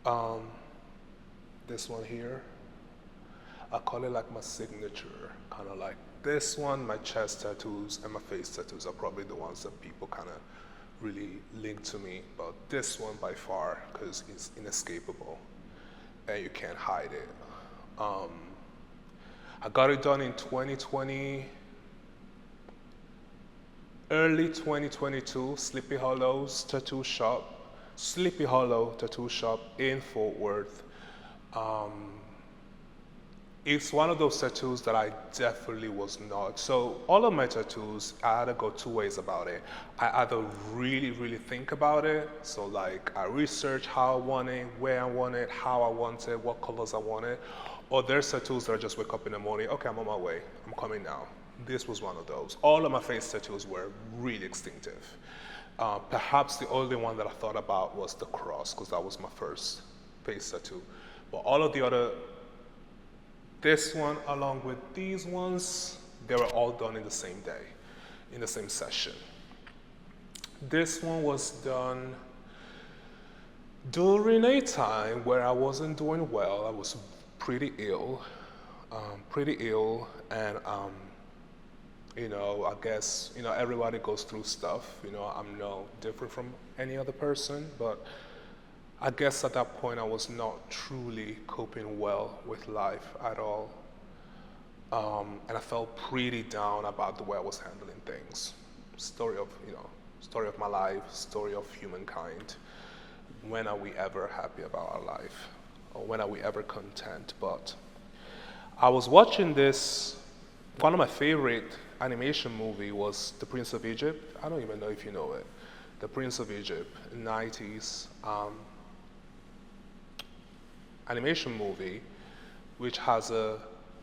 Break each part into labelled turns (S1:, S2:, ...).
S1: Um, this one here, I call it like my signature, kind of like this one. My chest tattoos and my face tattoos are probably the ones that people kind of really link to me, but this one by far, because it's inescapable and you can't hide it. Um, I got it done in 2020, early 2022, Sleepy Hollow Tattoo Shop in Fort Worth. Um, it's one of those tattoos that I definitely was not. So all of my tattoos, I either go two ways about it. I either really, really think about it. So like I research how I want it, where I want it, how I want it, what colors I want it. Or there's tattoos that I just wake up in the morning, okay, I'm on my way, I'm coming now. This was one of those. All of my face tattoos were really instinctive. Perhaps the only one that I thought about was the cross, because that was my first face tattoo. But all of the other, this one along with these ones, they were all done in the same day, in the same session. This one was done during a time where I wasn't doing well. I was pretty ill, and I guess, everybody goes through stuff. I'm no different from any other person, but I guess at that point I was not truly coping well with life at all. And I felt pretty down about the way I was handling things. Story of my life, story of humankind. When are we ever happy about our life? Or when are we ever content? But I was watching this, one of my favorite animation movie was The Prince of Egypt. I don't even know if you know it. The Prince of Egypt, 90s animation movie, which has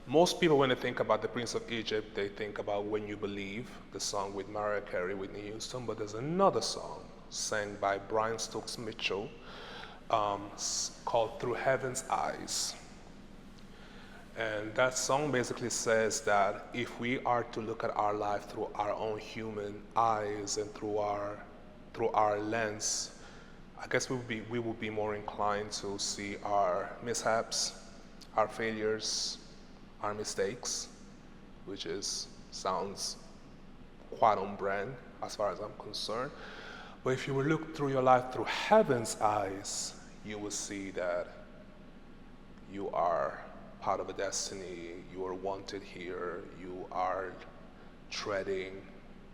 S1: most people when they think about The Prince of Egypt, they think about When You Believe, the song with Mariah Carey, Whitney Houston, but there's another song sang by Brian Stokes Mitchell called Through Heaven's Eyes. And that song basically says that if we are to look at our life through our own human eyes and through our lens, I guess we will be more inclined to see our mishaps, our failures, our mistakes, which sounds quite on brand as far as I'm concerned. But if you will look through your life through heaven's eyes, you will see that you are part of a destiny, you are wanted here, you are treading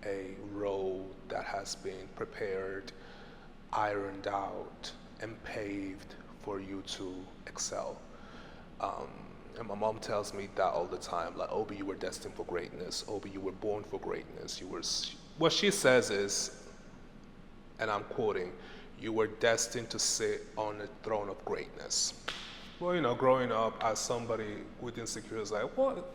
S1: a road that has been prepared, ironed out, and paved for you to excel. And my mom tells me that all the time, like, Obi, you were destined for greatness. Obi, you were born for greatness. What she says is, and I'm quoting, you were destined to sit on the throne of greatness. Well, growing up as somebody with insecurities, like, what?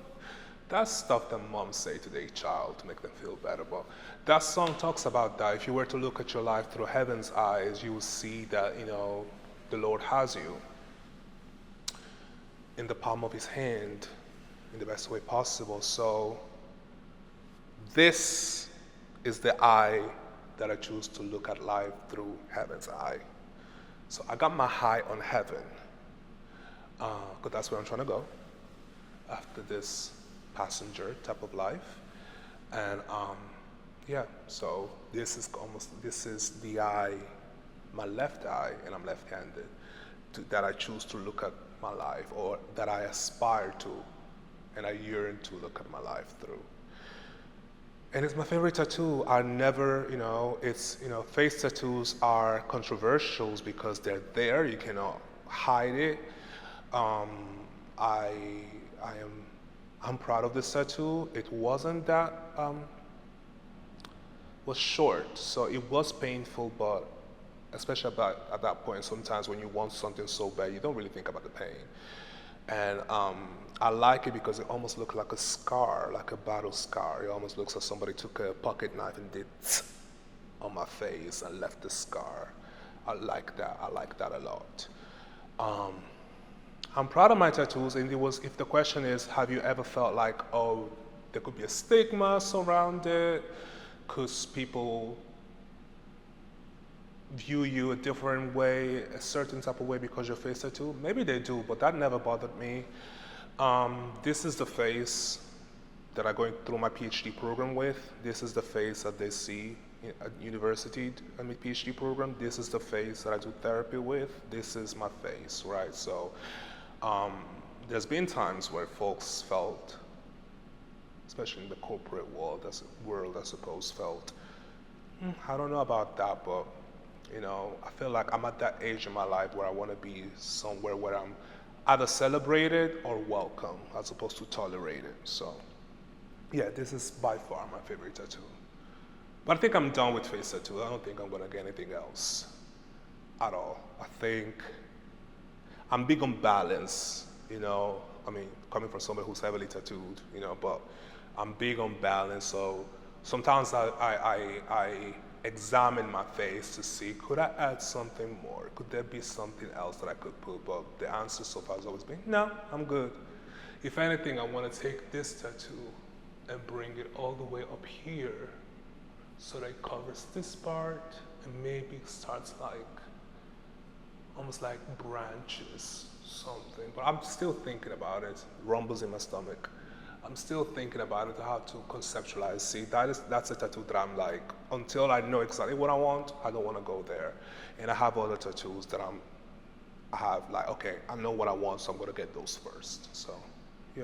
S1: That's stuff that moms say to their child to make them feel better. But that song talks about that. If you were to look at your life through heaven's eyes, you will see that, the Lord has you in the palm of his hand in the best way possible. So this is the eye that I choose to look at life through heaven's eye. So I got my eye on heaven, because that's where I'm trying to go after this passenger type of life. And so this is the eye, my left eye, and I'm left-handed, that I choose to look at my life, or that I aspire to, and I yearn to look at my life through. And it's my favorite tattoo. I never, face tattoos are controversial because they're there, you cannot hide it. I'm proud of this tattoo. It wasn't that, was short, so it was painful, but especially at that point, sometimes when you want something so bad, you don't really think about the pain. And I like it because it almost looks like a scar, like a battle scar. It almost looks like somebody took a pocket knife and did on my face and left the scar. I like that a lot. I'm proud of my tattoos, and if the question is, have you ever felt like, oh, there could be a stigma surrounded, because people view you a different way, a certain type of way because your face tattoo. Maybe they do, but that never bothered me. This is the face that I'm going through my PhD program with. This is the face that they see at university in my PhD program. This is the face that I do therapy with. This is my face, right? So there's been times where folks felt, especially in the corporate world, I suppose, felt, I don't know about that, but I feel like I'm at that age in my life where I want to be somewhere where I'm either celebrated or welcome as opposed to tolerated. So yeah, this is by far my favorite tattoo. But I think I'm done with face tattoo. I don't think I'm gonna get anything else at all. I think I'm big on balance, I mean, coming from somebody who's heavily tattooed, but I'm big on balance. So sometimes I examine my face to see, could I add something more? Could there be something else that I could put? But the answer so far has always been, no, I'm good. If anything, I want to take this tattoo and bring it all the way up here so that it covers this part and maybe starts almost like branches, something. But I'm still thinking about it. Rumbles in my stomach. I'm still thinking about it, how to conceptualize. See, that's a tattoo that I'm like, until I know exactly what I want, I don't want to go there. And I have other tattoos that I have like, okay, I know what I want, so I'm gonna get those first. So, yeah.